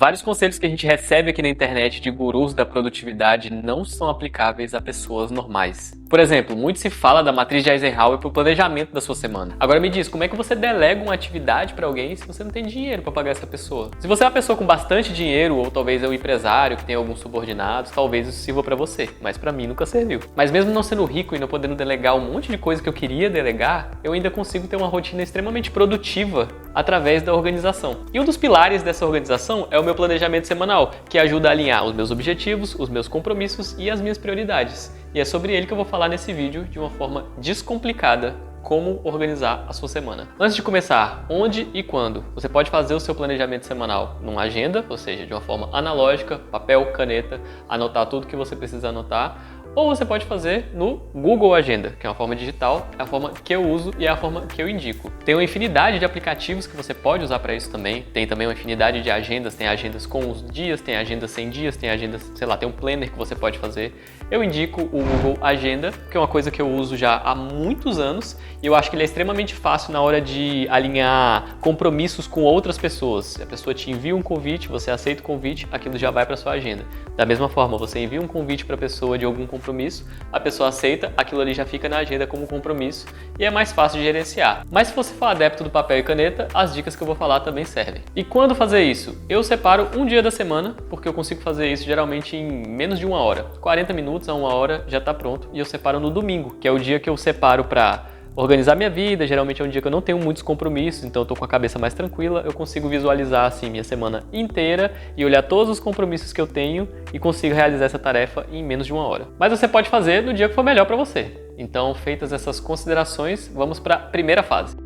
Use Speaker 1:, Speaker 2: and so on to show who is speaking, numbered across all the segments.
Speaker 1: Vários conselhos que a gente recebe aqui na internet de gurus da produtividade não são aplicáveis a pessoas normais. Por exemplo, muito se fala da matriz de Eisenhower para o planejamento da sua semana. Agora me diz, como é que você delega uma atividade para alguém se você não tem dinheiro para pagar essa pessoa? Se você é uma pessoa com bastante dinheiro, ou talvez é um empresário que tem alguns subordinados, talvez isso sirva para você, mas para mim nunca serviu. Mas mesmo não sendo rico e não podendo delegar um monte de coisa que eu queria delegar, eu ainda consigo ter uma rotina extremamente produtiva através da organização. E um dos pilares dessa organização é o meu planejamento semanal, que ajuda a alinhar os meus objetivos, os meus compromissos e as minhas prioridades. E é sobre ele que eu vou falar nesse vídeo de uma forma descomplicada, como organizar a sua semana. Antes de começar, onde e quando? Você pode fazer o seu planejamento semanal numa agenda, ou seja, de uma forma analógica, papel, caneta, anotar tudo que você precisa anotar, ou você pode fazer no Google Agenda, que é uma forma digital, é a forma que eu uso e é a forma que eu indico. Tem uma infinidade de aplicativos que você pode usar para isso também. Tem também uma infinidade de agendas, tem agendas com os dias, tem agendas sem dias, tem agendas, sei lá, tem um planner que você pode fazer. Eu indico o Google Agenda, que é uma coisa que eu uso já há muitos anos e eu acho que ele é extremamente fácil na hora de alinhar compromissos com outras pessoas. Se a pessoa te envia um convite, você aceita o convite, aquilo já vai para sua agenda. Da mesma forma, você envia um convite para a pessoa de algum compromisso, a pessoa aceita, aquilo ali já fica na agenda como compromisso e é mais fácil de gerenciar. Mas se você for adepto do papel e caneta, as dicas que eu vou falar também servem. E quando fazer isso? Eu separo um dia da semana, porque eu consigo fazer isso geralmente em menos de uma hora. 40 minutos a uma hora já está pronto e eu separo no domingo, que é o dia que eu separo para organizar minha vida. Geralmente é um dia que eu não tenho muitos compromissos, então eu tô com a cabeça mais tranquila, eu consigo visualizar assim minha semana inteira e olhar todos os compromissos que eu tenho e consigo realizar essa tarefa em menos de uma hora. Mas você pode fazer no dia que for melhor para você. Então, feitas essas considerações, vamos para a primeira fase.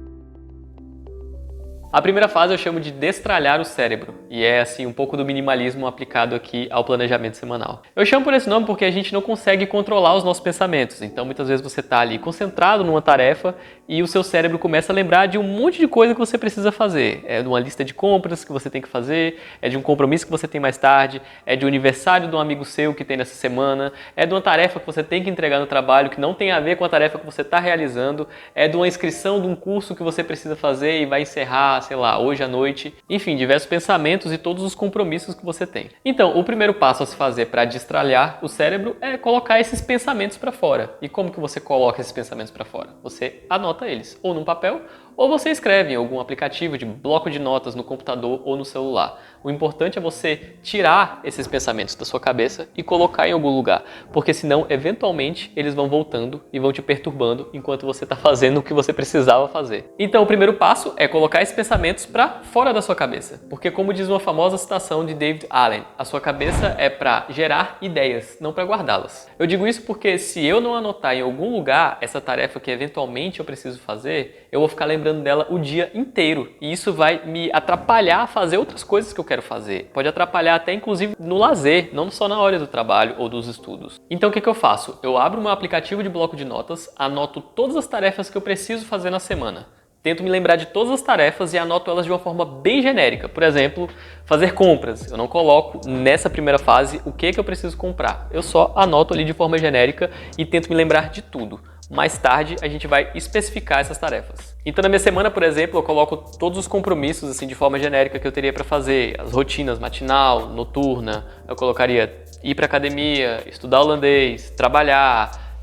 Speaker 1: A primeira fase eu chamo de destralhar o cérebro, e é assim um pouco do minimalismo aplicado aqui ao planejamento semanal. Eu chamo por esse nome porque a gente não consegue controlar os nossos pensamentos, então muitas vezes você está ali concentrado numa tarefa e o seu cérebro começa a lembrar de um monte de coisa que você precisa fazer. É de uma lista de compras que você tem que fazer, é de um compromisso que você tem mais tarde, é de um aniversário de um amigo seu que tem nessa semana, é de uma tarefa que você tem que entregar no trabalho que não tem a ver com a tarefa que você está realizando, é de uma inscrição de um curso que você precisa fazer e vai encerrar, sei lá, hoje à noite. Enfim, diversos pensamentos e todos os compromissos que você tem. Então, o primeiro passo a se fazer para destralhar o cérebro é colocar esses pensamentos para fora. E como que você coloca esses pensamentos para fora? Você anota eles, ou num papel, ou você escreve em algum aplicativo de bloco de notas no computador ou no celular. O importante é você tirar esses pensamentos da sua cabeça e colocar em algum lugar, porque senão, eventualmente, eles vão voltando e vão te perturbando enquanto você está fazendo o que você precisava fazer. Então, o primeiro passo é colocar esses pensamentos para fora da sua cabeça, porque como diz uma famosa citação de David Allen, a sua cabeça é para gerar ideias, não para guardá-las. Eu digo isso porque se eu não anotar em algum lugar essa tarefa que eventualmente eu preciso fazer, eu vou ficar lembrando dela o dia inteiro e isso vai me atrapalhar a fazer outras coisas que eu quero fazer. Pode atrapalhar até inclusive no lazer, não só na hora do trabalho ou dos estudos. Então o que eu faço? Eu abro meu aplicativo de bloco de notas, anoto todas as tarefas que eu preciso fazer na semana. Tento me lembrar de todas as tarefas e anoto elas de uma forma bem genérica. Por exemplo, fazer compras. Eu não coloco nessa primeira fase o que eu preciso comprar. Eu só anoto ali de forma genérica e tento me lembrar de tudo. Mais tarde a gente vai especificar essas tarefas. Então na minha semana, por exemplo, eu coloco todos os compromissos assim de forma genérica que eu teria para fazer, as rotinas matinal, noturna. Eu colocaria ir para academia, estudar holandês, trabalhar,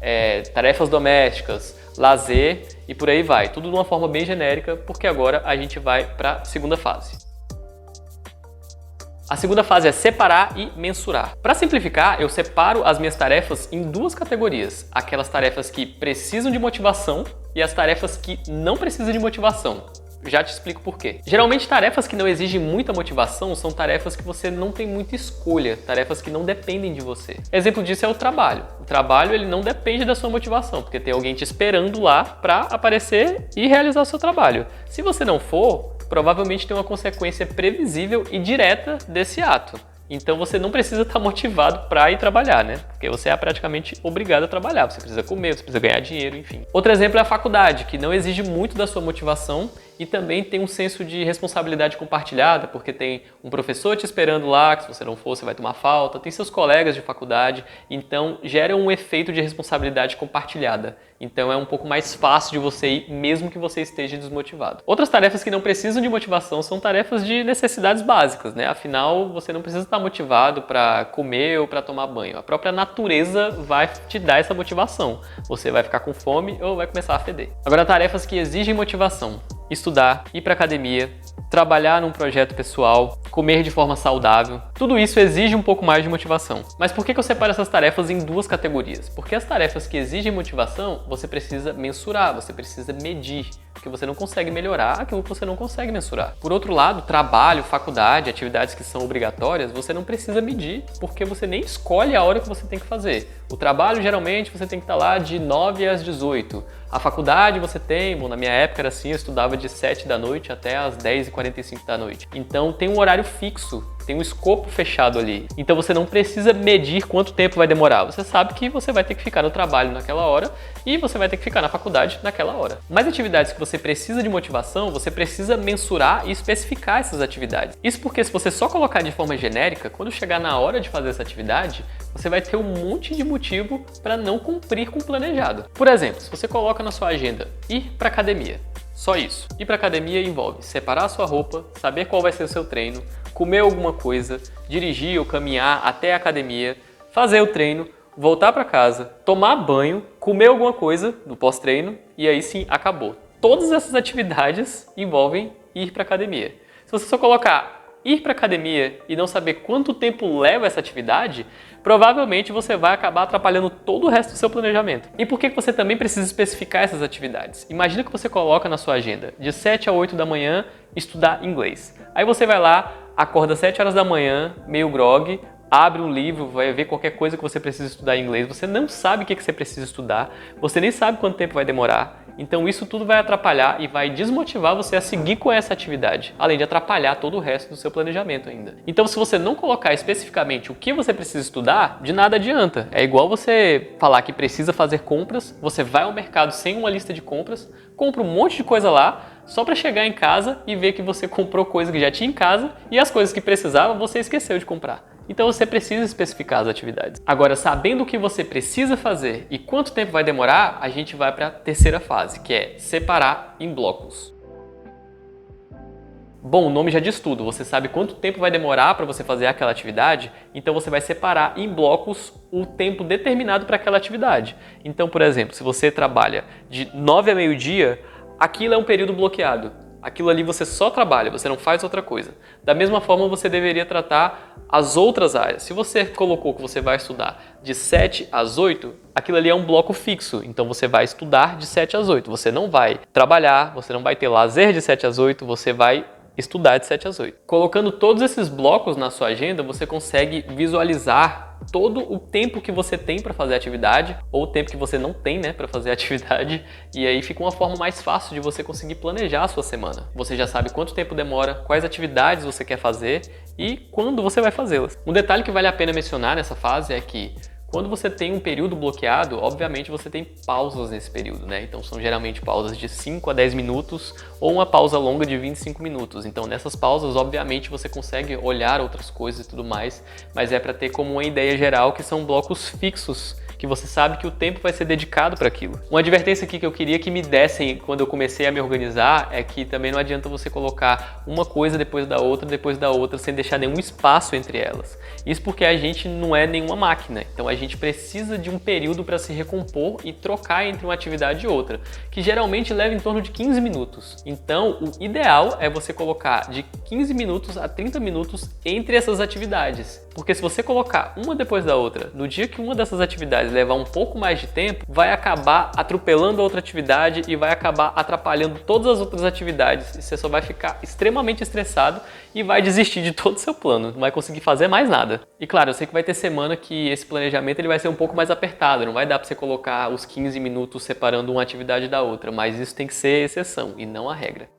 Speaker 1: tarefas domésticas, lazer e por aí vai. Tudo de uma forma bem genérica, porque agora a gente vai para a segunda fase. A segunda fase é separar e mensurar. Para simplificar, eu separo as minhas tarefas em duas categorias. Aquelas tarefas que precisam de motivação e as tarefas que não precisam de motivação. Já te explico por quê. Geralmente tarefas que não exigem muita motivação são tarefas que você não tem muita escolha, tarefas que não dependem de você. Exemplo disso é o trabalho. O trabalho ele não depende da sua motivação, porque tem alguém te esperando lá para aparecer e realizar o seu trabalho. Se você não for, provavelmente tem uma consequência previsível e direta desse ato. Então você não precisa estar motivado para ir trabalhar, né? Porque você é praticamente obrigado a trabalhar. Você precisa comer, você precisa ganhar dinheiro, enfim. Outro exemplo é a faculdade, que não exige muito da sua motivação e também tem um senso de responsabilidade compartilhada, porque tem um professor te esperando lá, que se você não for, você vai tomar falta, tem seus colegas de faculdade, então gera um efeito de responsabilidade compartilhada. Então é um pouco mais fácil de você ir, mesmo que você esteja desmotivado. Outras tarefas que não precisam de motivação são tarefas de necessidades básicas, né? Afinal, você não precisa estar motivado para comer ou para tomar banho. A própria natureza vai te dar essa motivação. Você vai ficar com fome ou vai começar a feder. Agora, tarefas que exigem motivação: estudar, ir para academia, trabalhar num projeto pessoal, comer de forma saudável. Tudo isso exige um pouco mais de motivação. Mas por que eu separo essas tarefas em duas categorias? Porque as tarefas que exigem motivação, você precisa mensurar, você precisa medir, porque você não consegue melhorar aquilo que você não consegue mensurar. Por outro lado, trabalho, faculdade, atividades que são obrigatórias, você não precisa medir, porque você nem escolhe a hora que você tem que fazer. O trabalho, geralmente, você tem que estar lá de 9 às 18. A faculdade você tem, bom, na minha época era assim, eu estudava de 7 da noite até às 10h45 da noite. Então tem um horário fixo, tem um escopo fechado ali. Então você não precisa medir quanto tempo vai demorar. Você sabe que você vai ter que ficar no trabalho naquela hora e você vai ter que ficar na faculdade naquela hora. Mas atividades que você precisa de motivação, você precisa mensurar e especificar essas atividades. Isso porque se você só colocar de forma genérica, quando chegar na hora de fazer essa atividade, você vai ter um monte de motivo para não cumprir com o planejado. Por exemplo, se você coloca na sua agenda ir para academia, só isso. Ir para academia envolve separar a sua roupa, saber qual vai ser o seu treino, comer alguma coisa, dirigir ou caminhar até a academia, fazer o treino, voltar para casa, tomar banho, comer alguma coisa do pós-treino e aí sim acabou. Todas essas atividades envolvem ir para academia. Se você só colocar ir para academia e não saber quanto tempo leva essa atividade, provavelmente você vai acabar atrapalhando todo o resto do seu planejamento. E por que você também precisa especificar essas atividades? Imagina que você coloca na sua agenda de 7 a 8 da manhã estudar inglês. Aí você vai lá, acorda às 7 horas da manhã, meio grogue, abre um livro, vai ver qualquer coisa que você precisa estudar em inglês, você não sabe o que você precisa estudar, você nem sabe quanto tempo vai demorar, então isso tudo vai atrapalhar e vai desmotivar você a seguir com essa atividade, além de atrapalhar todo o resto do seu planejamento ainda. Então se você não colocar especificamente o que você precisa estudar, de nada adianta. É igual você falar que precisa fazer compras, você vai ao mercado sem uma lista de compras, compra um monte de coisa lá, só para chegar em casa e ver que você comprou coisa que já tinha em casa e as coisas que precisava você esqueceu de comprar. Então você precisa especificar as atividades. Agora, sabendo o que você precisa fazer e quanto tempo vai demorar, a gente vai para a terceira fase, que é separar em blocos. Bom, o nome já diz tudo, você sabe quanto tempo vai demorar para você fazer aquela atividade, então você vai separar em blocos o tempo determinado para aquela atividade. Então, por exemplo, se você trabalha de 9 a meio-dia, aquilo é um período bloqueado. Aquilo ali você só trabalha, você não faz outra coisa. Da mesma forma, você deveria tratar as outras áreas. Se você colocou que você vai estudar de 7 às 8, aquilo ali é um bloco fixo. Então você vai estudar de 7 às 8. Você não vai trabalhar, você não vai ter lazer de 7 às 8, você vai estudar de 7 às 8. Colocando todos esses blocos na sua agenda, você consegue visualizar todo o tempo que você tem para fazer a atividade ou o tempo que você não tem, né, para fazer a atividade, e aí fica uma forma mais fácil de você conseguir planejar a sua semana. Você já sabe quanto tempo demora, quais atividades você quer fazer e quando você vai fazê-las. Um detalhe que vale a pena mencionar nessa fase é que quando você tem um período bloqueado, obviamente você tem pausas nesse período, né? Então são geralmente pausas de 5 a 10 minutos ou uma pausa longa de 25 minutos. Então nessas pausas, obviamente, você consegue olhar outras coisas e tudo mais, mas é para ter como uma ideia geral que são blocos fixos, que você sabe que o tempo vai ser dedicado para aquilo. Uma advertência aqui que eu queria que me dessem quando eu comecei a me organizar é que também não adianta você colocar uma coisa depois da outra, sem deixar nenhum espaço entre elas. Isso porque a gente não é nenhuma máquina, então a gente precisa de um período para se recompor e trocar entre uma atividade e outra, que geralmente leva em torno de 15 minutos. Então, o ideal é você colocar de 15 minutos a 30 minutos entre essas atividades, porque se você colocar uma depois da outra, no dia que uma dessas atividades levar um pouco mais de tempo, vai acabar atropelando a outra atividade e vai acabar atrapalhando todas as outras atividades. E você só vai ficar extremamente estressado e vai desistir de todo o seu plano, não vai conseguir fazer mais nada. E claro, eu sei que vai ter semana que esse planejamento ele vai ser um pouco mais apertado, não vai dar para você colocar os 15 minutos separando uma atividade da outra, mas isso tem que ser exceção e não a regra.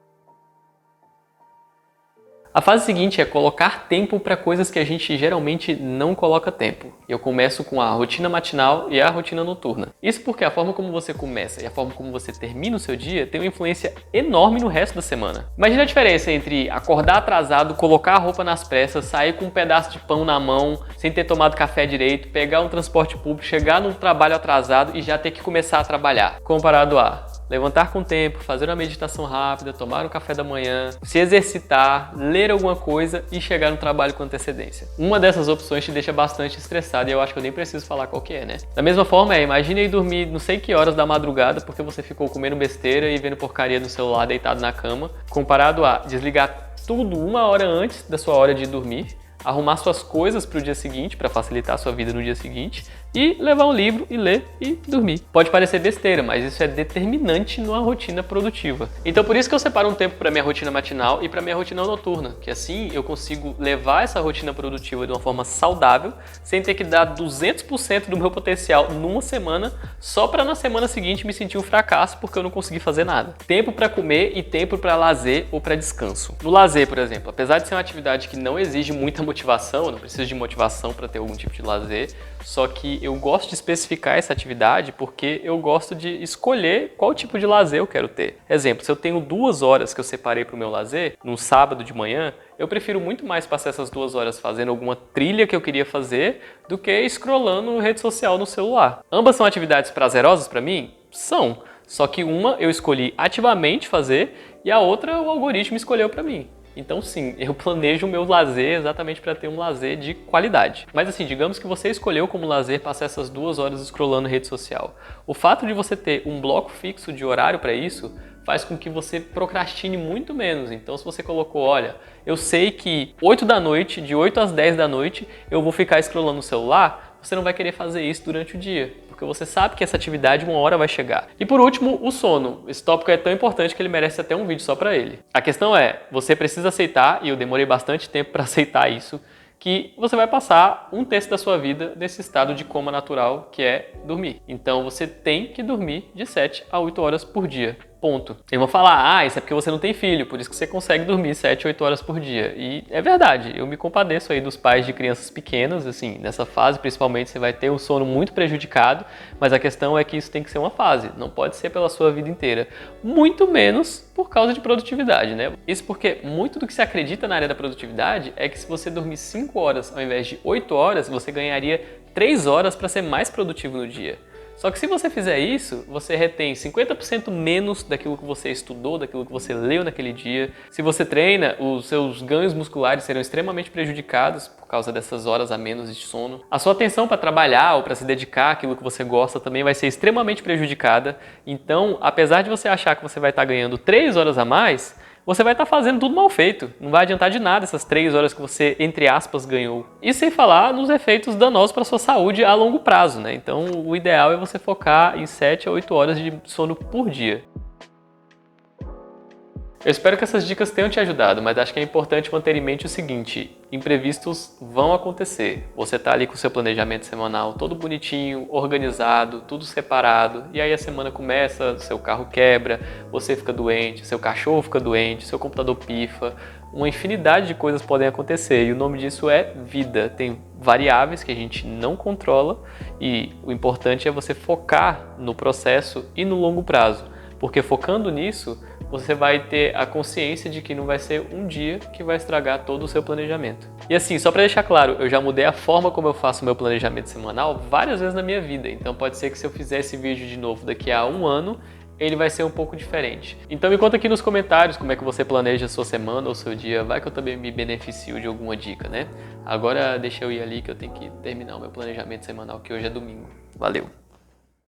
Speaker 1: A fase seguinte é colocar tempo para coisas que a gente geralmente não coloca tempo. Eu começo com a rotina matinal e a rotina noturna. Isso porque a forma como você começa e a forma como você termina o seu dia tem uma influência enorme no resto da semana. Imagina a diferença entre acordar atrasado, colocar a roupa nas pressas, sair com um pedaço de pão na mão, sem ter tomado café direito, pegar um transporte público, chegar num trabalho atrasado e já ter que começar a trabalhar. Comparado a levantar com tempo, fazer uma meditação rápida, tomar um café da manhã, se exercitar, ler alguma coisa e chegar no trabalho com antecedência. Uma dessas opções te deixa bastante estressado e eu acho que eu nem preciso falar qual que é, né? Da mesma forma, imagine aí dormir não sei que horas da madrugada porque você ficou comendo besteira e vendo porcaria no celular deitado na cama, comparado a desligar tudo uma hora antes da sua hora de dormir, arrumar suas coisas para o dia seguinte, para facilitar a sua vida no dia seguinte, e levar um livro e ler e dormir. Pode parecer besteira, mas isso é determinante numa rotina produtiva. Então por isso que eu separo um tempo para minha rotina matinal e para minha rotina noturna, que assim eu consigo levar essa rotina produtiva de uma forma saudável, sem ter que dar 200% do meu potencial numa semana, só para na semana seguinte me sentir um fracasso porque eu não consegui fazer nada. Tempo para comer e tempo para lazer ou para descanso. No lazer, por exemplo, apesar de ser uma atividade que não exige muita motivação, eu não preciso de motivação para ter algum tipo de lazer, só que eu gosto de especificar essa atividade porque eu gosto de escolher qual tipo de lazer eu quero ter. Exemplo, se eu tenho 2 horas que eu separei para o meu lazer, num sábado de manhã, eu prefiro muito mais passar essas 2 horas fazendo alguma trilha que eu queria fazer do que scrollando rede social no celular. Ambas são atividades prazerosas para mim? São. Só que uma eu escolhi ativamente fazer e a outra o algoritmo escolheu para mim. Então sim, eu planejo o meu lazer exatamente para ter um lazer de qualidade. Mas assim, digamos que você escolheu como lazer passar essas 2 horas scrollando rede social. O fato de você ter um bloco fixo de horário para isso faz com que você procrastine muito menos. Então se você colocou, olha, eu sei que 8 da noite, de 8 às 10 da noite, eu vou ficar scrollando no celular, você não vai querer fazer isso durante o dia, porque você sabe que essa atividade uma hora vai chegar. E por último, o sono. Esse tópico é tão importante que ele merece até um vídeo só para ele. A questão é, você precisa aceitar, e eu demorei bastante tempo para aceitar isso, que você vai passar 1/3 da sua vida nesse estado de coma natural que é dormir. Então você tem que dormir de 7 a 8 horas por dia. Ponto. Eles vão falar, isso é porque você não tem filho, por isso que você consegue dormir 7, 8 horas por dia. E é verdade, eu me compadeço aí dos pais de crianças pequenas, assim, nessa fase principalmente você vai ter um sono muito prejudicado, mas a questão é que isso tem que ser uma fase, não pode ser pela sua vida inteira. Muito menos por causa de produtividade, né? Isso porque muito do que se acredita na área da produtividade é que se você dormir 5 horas ao invés de 8 horas, você ganharia 3 horas para ser mais produtivo no dia. Só que se você fizer isso, você retém 50% menos daquilo que você estudou, daquilo que você leu naquele dia. Se você treina, os seus ganhos musculares serão extremamente prejudicados por causa dessas horas a menos de sono. A sua atenção para trabalhar ou para se dedicar àquilo que você gosta também vai ser extremamente prejudicada. Então, apesar de você achar que você vai estar ganhando 3 horas a mais, você vai estar fazendo tudo mal feito. Não vai adiantar de nada essas 3 horas que você, entre aspas, ganhou. E sem falar nos efeitos danosos para a sua saúde a longo prazo, né? Então, o ideal é você focar em 7 a 8 horas de sono por dia. Eu espero que essas dicas tenham te ajudado, mas acho que é importante manter em mente o seguinte: imprevistos vão acontecer. Você está ali com o seu planejamento semanal todo bonitinho, organizado, tudo separado, e aí a semana começa, seu carro quebra, você fica doente, seu cachorro fica doente, seu computador pifa, uma infinidade de coisas podem acontecer e o nome disso é vida. Tem variáveis que a gente não controla e o importante é você focar no processo e no longo prazo, porque focando nisso, você vai ter a consciência de que não vai ser um dia que vai estragar todo o seu planejamento. E assim, só para deixar claro, eu já mudei a forma como eu faço o meu planejamento semanal várias vezes na minha vida, então pode ser que se eu fizer esse vídeo de novo daqui a um ano, ele vai ser um pouco diferente. Então me conta aqui nos comentários como é que você planeja a sua semana ou seu dia, vai que eu também me beneficio de alguma dica, né? Agora deixa eu ir ali que eu tenho que terminar o meu planejamento semanal, que hoje é domingo. Valeu!